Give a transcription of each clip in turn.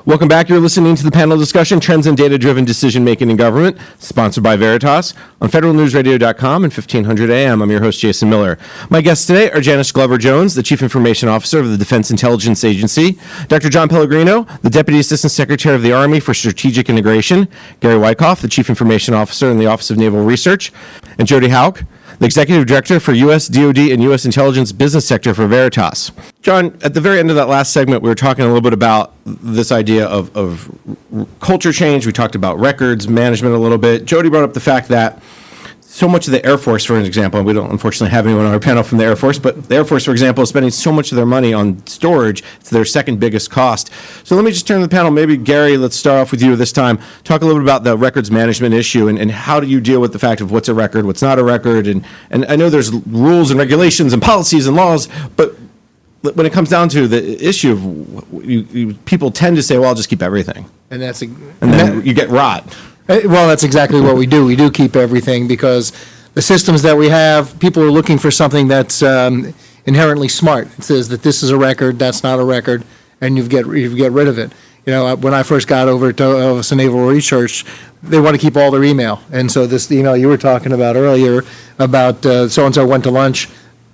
Welcome back. You're listening to the panel discussion, Trends in Data-Driven Decision-Making in Government, sponsored by Veritas on federalnewsradio.com and 1500 AM. I'm your host, Jason Miller. My guests today are Janice Glover-Jones, the Chief Information Officer of the Defense Intelligence Agency, Dr. John Pellegrino, the Deputy Assistant Secretary of the Army for Strategic Integration, Gary Wyckoff, the Chief Information Officer in the Office of Naval Research, and Jody Houck, the Executive Director for U.S. DoD and U.S. Intelligence Business Sector for Veritas. John, at the very end of that last segment, we were talking a little bit about this idea of culture change. We talked about records management a little bit. Jody brought up the fact that so much of the Air Force, for example, we don't unfortunately have anyone on our panel from the Air Force, but the Air Force, for example, is spending so much of their money on storage. It's their second biggest cost. So let me just turn to the panel. Maybe, Gary, let's start off with you this time. Talk a little bit about the records management issue and how do you deal with the fact of what's a record, what's not a record. And I know there's rules and regulations and policies and laws, but when it comes down to the issue of people tend to say, well, I'll just keep everything. And then you get rot. Well, that's exactly what we do. We do keep everything because the systems that we have, people are looking for something that's inherently smart. It says that this is a record, that's not a record, and you get rid of it. You know, when I first got over to Office of Naval Research, they want to keep all their email. And so this email you were talking about earlier about so-and-so went to lunch,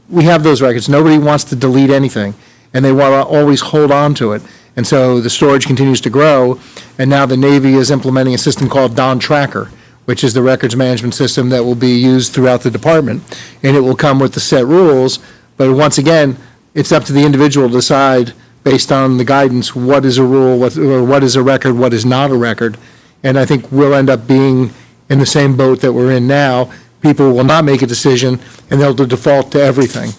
we have those records. Nobody wants to delete anything, and they want to always hold on to it. And so the storage continues to grow, and now the Navy is implementing a system called Don Tracker, which is the records management system that will be used throughout the department, and it will come with the set rules. But once again, it's up to the individual to decide, based on the guidance, what is a rule, what is a record, what is not a record. And I think we'll end up being in the same boat that we're in now. People will not make a decision, and they'll default to everything.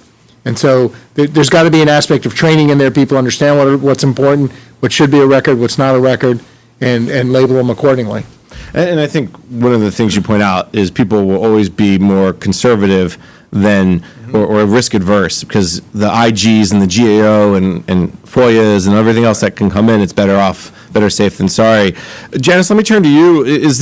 And so there's got to be an aspect of training in there. People understand what's important, what should be a record, what's not a record, and label them accordingly. And I think one of the things you point out is people will always be more conservative than or risk adverse because the IGs and the GAO and FOIAs and everything else that can come in, it's better safe than sorry. Janice, let me turn to you.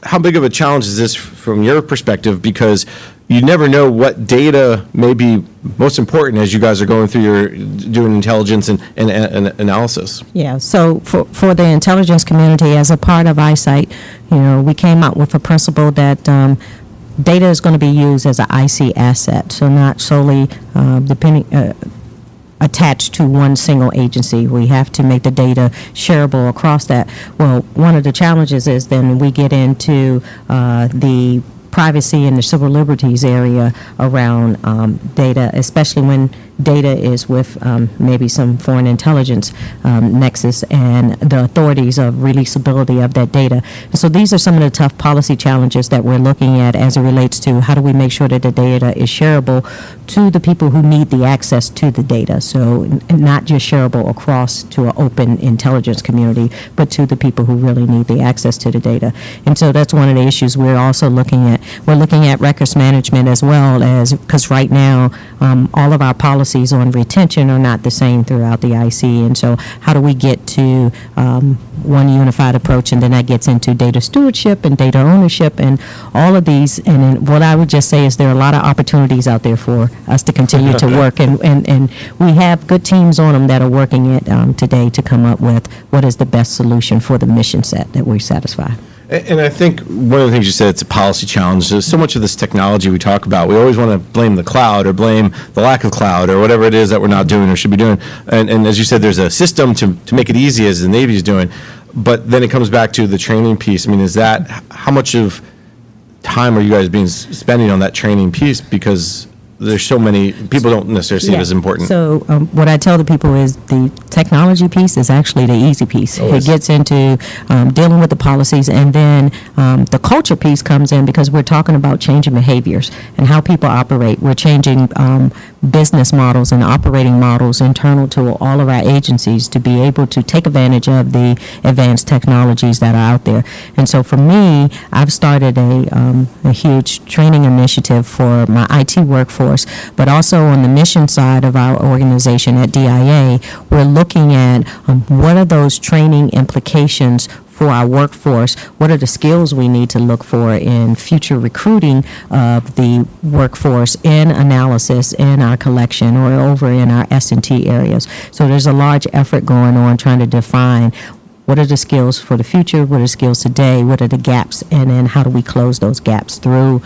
How big of a challenge is this from your perspective? Because you never know what data may be most important as you guys are going through doing intelligence and analysis. Yeah, so for the intelligence community, as a part of ISITE, we came out with a principle that data is going to be used as an IC asset, so not solely attached to one single agency. We have to make the data shareable across that. Well, one of the challenges is then we get into the privacy and the civil liberties area around data, especially when data is with maybe some foreign intelligence nexus and the authorities of releasability of that data. And so these are some of the tough policy challenges that we're looking at as it relates to how do we make sure that the data is shareable to the people who need the access to the data. So not just shareable across to an open intelligence community, but to the people who really need the access to the data. And so that's one of the issues we're also looking at. We're looking at records management as well as, because right now all of our policies on retention are not the same throughout the IC, and so how do we get to one unified approach, and then that gets into data stewardship and data ownership and all of these. And then what I would just say is there are a lot of opportunities out there for us to continue to work, and we have good teams on them that are working it today to come up with what is the best solution for the mission set that we satisfy. And I think one of the things you said, it's a policy challenge. There's so much of this technology we talk about. We always want to blame the cloud or blame the lack of cloud or whatever it is that we're not doing or should be doing. And as you said, there's a system to make it easy as the Navy is doing. But then it comes back to the training piece. I mean, how much of time are you guys spending on that training piece? Because there's so many people don't necessarily see it as important. So what I tell the people is the technology piece is actually the easy piece. It gets into dealing with the policies, and then the culture piece comes in because we're talking about changing behaviors and how people operate. We're changing business models and operating models internal to all of our agencies to be able to take advantage of the advanced technologies that are out there. And so for me, I've started a huge training initiative for my IT workforce, but also on the mission side of our organization at DIA, we're looking at what are those training implications for our workforce, what are the skills we need to look for in future recruiting of the workforce in analysis, in our collection, or over in our S&T areas. So there's a large effort going on trying to define what are the skills for the future, what are the skills today, what are the gaps, and then how do we close those gaps through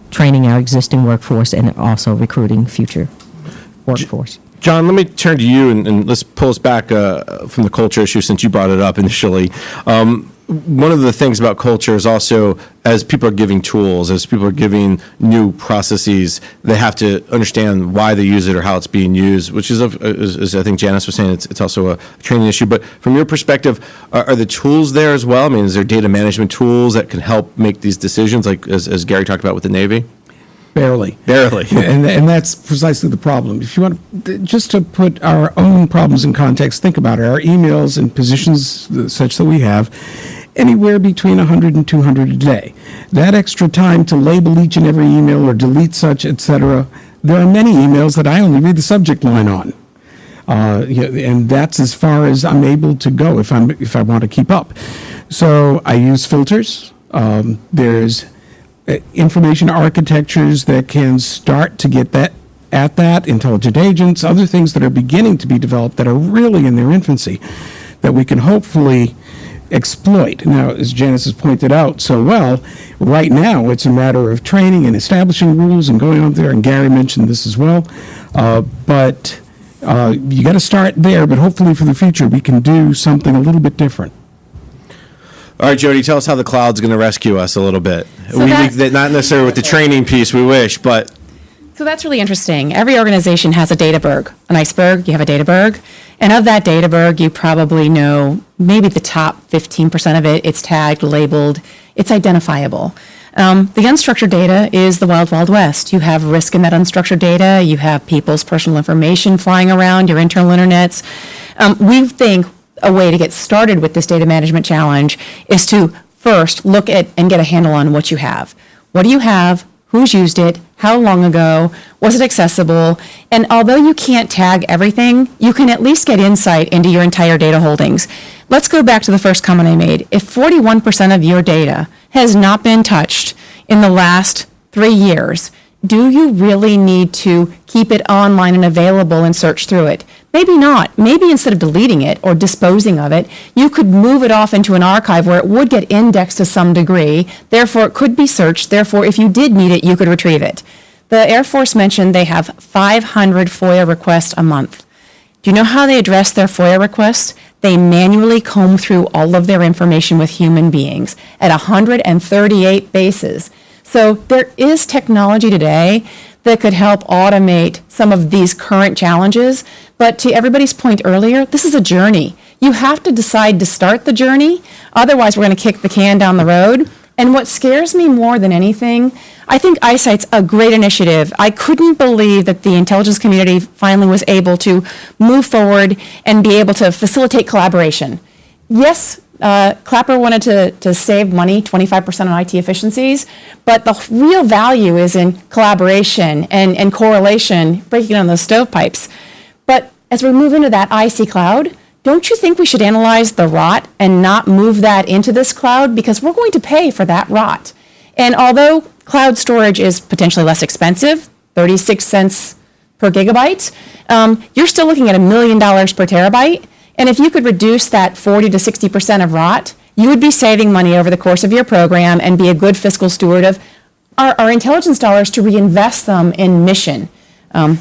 training our existing workforce and also recruiting future workforce. John, let me turn to you and let's pull us back from the culture issue since you brought it up initially. One of the things about culture is also, as people are giving tools, as people are giving new processes, they have to understand why they use it or how it's being used, which is, as I think Janice was saying, it's also a training issue. But from your perspective, are the tools there as well? I mean, is there data management tools that can help make these decisions, like as Gary talked about with the Navy? Barely. And that's precisely the problem. If you want just to put our own problems in context, think about it. Our emails and positions such that we have, anywhere between 100 and 200 a day. That extra time to label each and every email or delete such, etc. There are many emails that I only read the subject line on. And that's as far as I'm able to go if I want to keep up. So I use filters. There's information architectures that can start to get at that, intelligent agents, other things that are beginning to be developed that are really in their infancy that we can hopefully exploit. Now, as Janice has pointed out so well, right now it's a matter of training and establishing rules and going out there, and Gary mentioned this as well, but you got to start there, but hopefully for the future we can do something a little bit different. All right, Jody, tell us how the cloud's going to rescue us a little bit. So not necessarily with the training piece, we wish, but... So that's really interesting. Every organization has a data berg. An iceberg, you have a data berg. And of that data berg, you probably know maybe the top 15% of it, it's tagged, labeled, it's identifiable. The unstructured data is the wild, wild west. You have risk in that unstructured data. You have people's personal information flying around, your internal internets. We think a way to get started with this data management challenge is to first look at and get a handle on what you have. What do you have? Who's used it? How long ago? Was it accessible? And although you can't tag everything, you can at least get insight into your entire data holdings. Let's go back to the first comment I made. If 41% of your data has not been touched in the last 3 years, do you really need to keep it online and available and search through it? Maybe not. Maybe instead of deleting it or disposing of it, you could move it off into an archive where it would get indexed to some degree. Therefore, it could be searched. Therefore, if you did need it, you could retrieve it. The Air Force mentioned they have 500 FOIA requests a month. Do you know how they address their FOIA requests? They manually comb through all of their information with human beings at 138 bases. So there is technology today that could help automate some of these current challenges. But to everybody's point earlier, this is a journey. You have to decide to start the journey. Otherwise, we're going to kick the can down the road. And what scares me more than anything, I think eyesight's a great initiative. I couldn't believe that the intelligence community finally was able to move forward and be able to facilitate collaboration. Yes, Clapper wanted to save money, 25% on IT efficiencies, but the real value is in collaboration and correlation, breaking down those stovepipes. But as we move into that IC cloud, don't you think we should analyze the rot and not move that into this cloud? Because we're going to pay for that rot. And although cloud storage is potentially less expensive, 36 cents per gigabyte, you're still looking at $1 million per terabyte. And if you could reduce that 40 to 60% of rot, you would be saving money over the course of your program and be a good fiscal steward of our intelligence dollars to reinvest them in mission.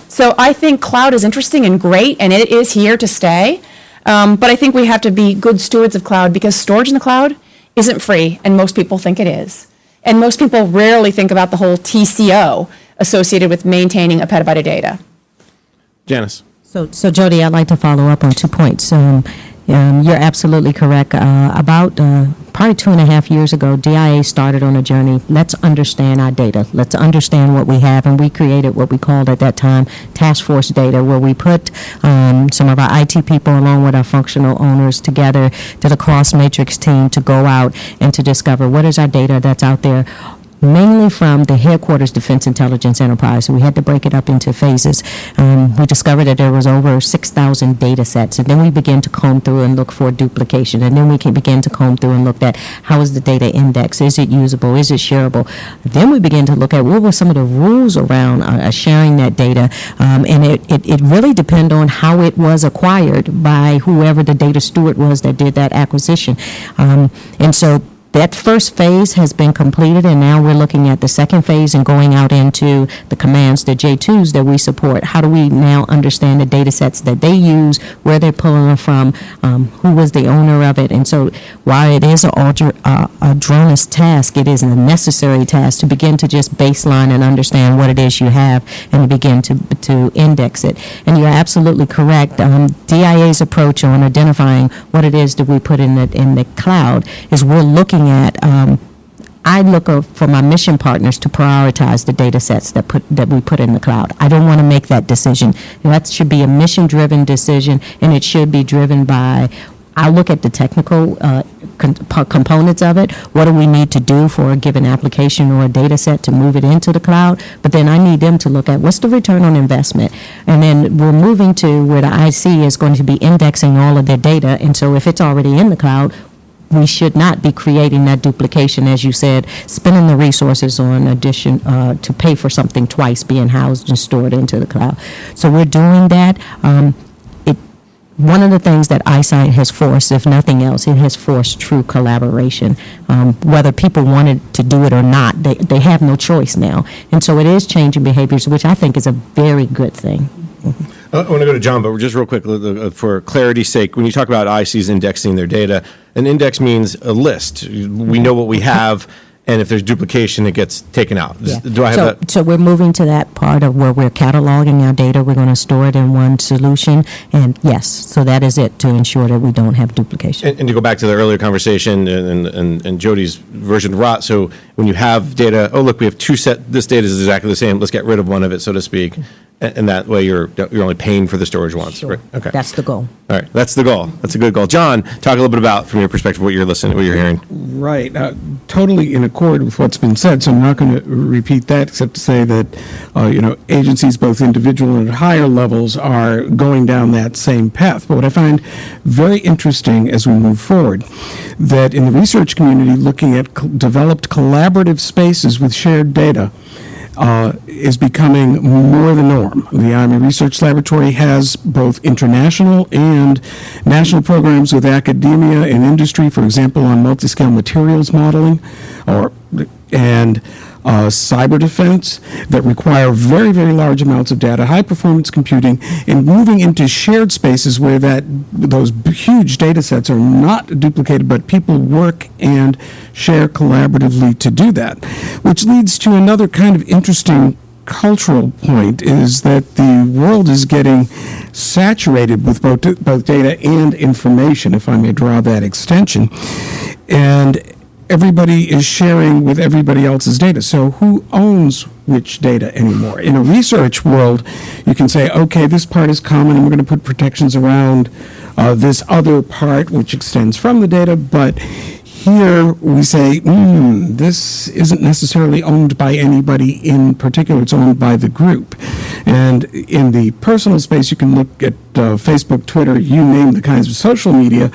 So I think cloud is interesting and great, and it is here to stay. But I think we have to be good stewards of cloud because storage in the cloud isn't free, and most people think it is. And most people rarely think about the whole TCO associated with maintaining a petabyte of data. Janice. So Jody, I'd like to follow up on 2 points. You're absolutely correct. About probably 2.5 years ago, DIA started on a journey. Let's understand our data. Let's understand what we have. And we created what we called at that time task force data, where we put some of our IT people along with our functional owners together to the cross matrix team to go out and to discover what is our data that's out there mainly from the headquarters Defense Intelligence Enterprise. We had to break it up into phases. We discovered that there was over 6,000 data sets, and then we began to comb through and look for duplication, and then we can begin to comb through and look at how is the data indexed, is it usable, is it shareable. Then we began to look at what were some of the rules around sharing that data, and it really depended on how it was acquired by whoever the data steward was that did that acquisition. And so that first phase has been completed, and now we're looking at the second phase and going out into the commands, the J2s that we support. How do we now understand the data sets that they use, where they're pulling them from, who was the owner of it? And so while it is a drone-less task, it is a necessary task to begin to just baseline and understand what it is you have and to begin to index it. And you're absolutely correct. DIA's approach on identifying what it is that we put in the cloud is we're looking at, I look for my mission partners to prioritize the data sets that we put in the cloud. I don't want to make that decision. That should be a mission-driven decision, and it should be driven by, I look at the technical components of it. What do we need to do for a given application or a data set to move it into the cloud? But then I need them to look at what's the return on investment. And then we're moving to where the IC is going to be indexing all of their data. And so if it's already in the cloud, we should not be creating that duplication, as you said, spending the resources on addition to pay for something twice being housed and stored into the cloud. So we're doing that. One of the things that iSight has forced, if nothing else, it has forced true collaboration. Whether people wanted to do it or not, they have no choice now. And so it is changing behaviors, which I think is a very good thing. I want to go to John, but just real quick, for clarity's sake, when you talk about ICs indexing their data, an index means a list. We know what we have, and if there's duplication, it gets taken out. Yeah. Do I have that? So we're moving to that part of where we're cataloging our data. We're going to store it in one solution, and yes, so that is it, to ensure that we don't have duplication. And to go back to the earlier conversation and Jody's version of ROT, so when you have data, oh, look, we have this data is exactly the same, let's get rid of one of it, so to speak. And that way you're only paying for the storage once. Sure. Right? Okay. That's the goal. All right. That's the goal. That's a good goal. John, talk a little bit about, from your perspective, what you're listening, what you're hearing. Right. Totally in accord with what's been said, so I'm not going to repeat that except to say that, agencies, both individual and at higher levels, are going down that same path. But what I find very interesting as we move forward, that in the research community, looking at developed collaborative spaces with shared data, is becoming more the norm. The Army Research Laboratory has both international and national programs with academia and industry, for example, on multi-scale materials modeling and cyber defense that require very, very large amounts of data, high-performance computing, and moving into shared spaces where those huge data sets are not duplicated, but people work and share collaboratively to do that, which leads to another kind of interesting cultural point, is that the world is getting saturated with both data and information, if I may draw that extension, and everybody is sharing with everybody else's data. So who owns which data anymore? In a research world, you can say, okay, this part is common and we're going to put protections around this other part which extends from the data, but here we say, this isn't necessarily owned by anybody in particular, it's owned by the group. And in the personal space, you can look at Facebook, Twitter, you name the kinds of social media.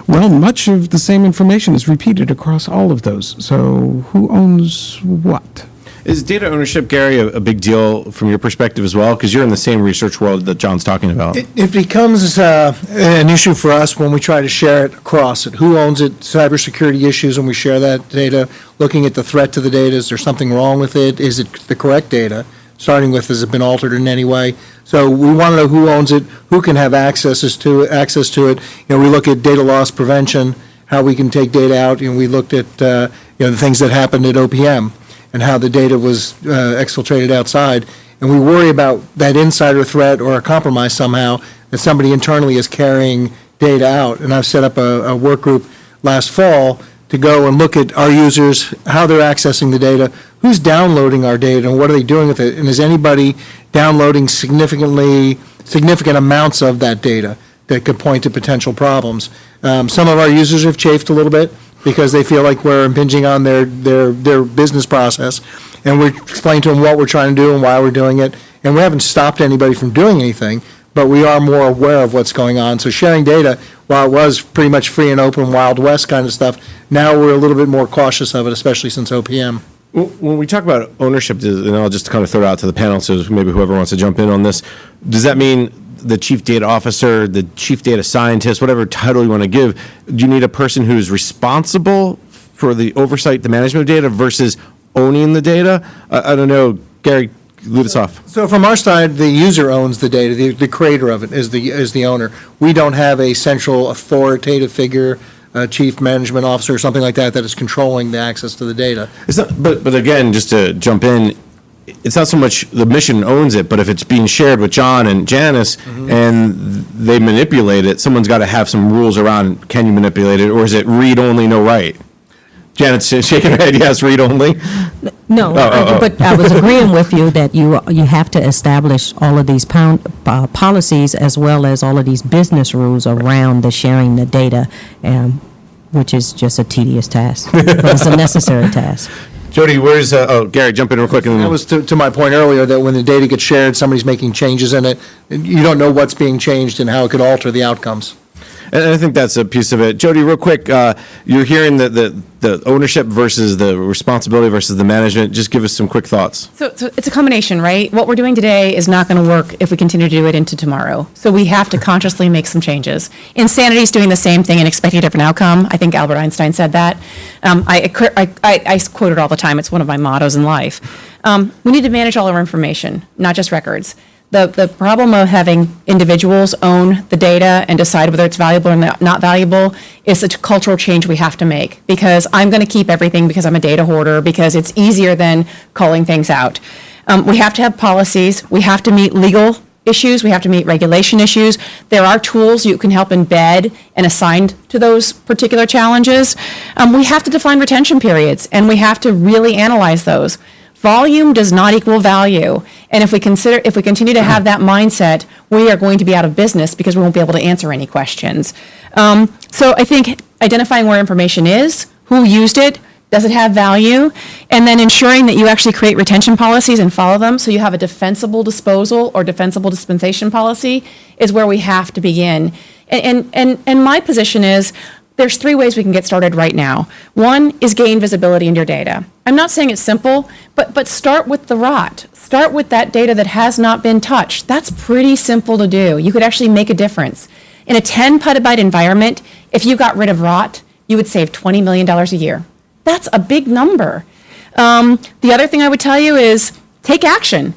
Well, much of the same information is repeated across all of those. So who owns what? Is data ownership, Gary, a big deal from your perspective as well? Because you're in the same research world that John's talking about. It becomes an issue for us when we try to share it across it. Who owns it? Cybersecurity issues when we share that data, looking at the threat to the data. Is there something wrong with it? Is it the correct data? Starting with, has it been altered in any way? So we want to know who owns it, who can have access to it. We look at data loss prevention, how we can take data out. We looked at the things that happened at OPM and how the data was exfiltrated outside. And we worry about that insider threat or a compromise somehow, that somebody internally is carrying data out. And I've set up a work group last fall to go and look at our users, how they're accessing the data, who's downloading our data, and what are they doing with it, and is anybody downloading significant amounts of that data that could point to potential problems. Some of our users have chafed a little bit because they feel like we're impinging on their business process. And we're explaining to them what we're trying to do and why we're doing it. And we haven't stopped anybody from doing anything, but we are more aware of what's going on. So sharing data, while it was pretty much free and open, Wild West kind of stuff, now we're a little bit more cautious of it, especially since OPM. When we talk about ownership, and I'll just kind of throw it out to the panel, so maybe whoever wants to jump in on this, does that mean the chief data officer, the chief data scientist, whatever title you want to give, do you need a person who's responsible for the oversight, the management of data versus owning the data? I don't know. Gary, lead us off. So from our side, the user owns the data. The creator of it is the owner. We don't have a central authoritative figure, chief management officer or something like that, that is controlling the access to the data. It's not, but again, just to jump in, it's not so much the mission owns it, but if it's being shared with John and Janice and they manipulate it, someone's got to have some rules around, can you manipulate it, or is it read only, no write? Janet's shaking her head, yes, read only. No, but I was agreeing with you that you have to establish all of these policies as well as all of these business rules around the sharing the data, which is just a tedious task, but it's a necessary task. Jody, where's, Gary, jump in real quick. That was to my point earlier, that when the data gets shared, somebody's making changes in it, and you don't know what's being changed and how it could alter the outcomes. And I think that's a piece of it. Jody, real quick, you're hearing the ownership versus the responsibility versus the management. Just give us some quick thoughts. So it's a combination, right? What we're doing today is not going to work if we continue to do it into tomorrow. So we have to consciously make some changes. Insanity is doing the same thing and expecting a different outcome. I think Albert Einstein said that. I quote it all the time. It's one of my mottos in life. We need to manage all our information, not just records. The problem of having individuals own the data and decide whether it's valuable or not valuable is a cultural change we have to make, because I'm going to keep everything because I'm a data hoarder, because it's easier than calling things out. We have to have policies. We have to meet legal issues. We have to meet regulation issues. There are tools you can help embed and assign to those particular challenges. We have to define retention periods, and we have to really analyze those. Volume does not equal value. And if we continue to have that mindset, we are going to be out of business because we won't be able to answer any questions. So I think identifying where information is, who used it, does it have value, and then ensuring that you actually create retention policies and follow them so you have a defensible disposal or defensible dispensation policy is where we have to begin. And my position is, there's 3 ways we can get started right now. One is gain visibility in your data. I'm not saying it's simple, but start with the rot. Start with that data that has not been touched. That's pretty simple to do. You could actually make a difference. In a 10 petabyte environment, if you got rid of rot, you would save $20 million a year. That's a big number. The other thing I would tell you is take action.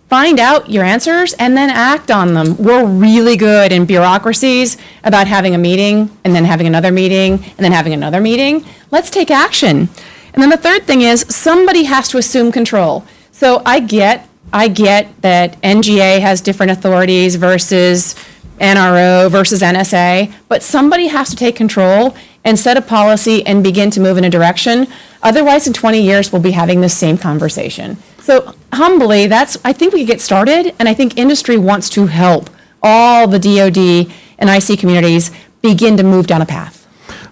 Find out your answers and then act on them. We're really good in bureaucracies about having a meeting and then having another meeting and then having another meeting. Let's take action. And then the third thing is somebody has to assume control. So I get that NGA has different authorities versus NRO versus NSA, but somebody has to take control and set a policy and begin to move in a direction. Otherwise, in 20 years, we'll be having the same conversation. So humbly, I think we can get started, and I think industry wants to help all the DoD and IC communities begin to move down a path.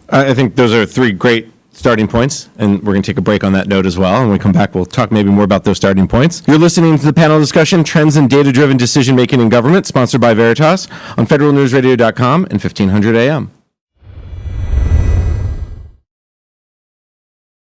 I think those are 3 great starting points, and we're going to take a break on that note as well. And when we come back, we'll talk maybe more about those starting points. You're listening to the panel discussion, Trends in Data-Driven Decision-Making in Government, sponsored by Veritas on federalnewsradio.com and 1500 AM.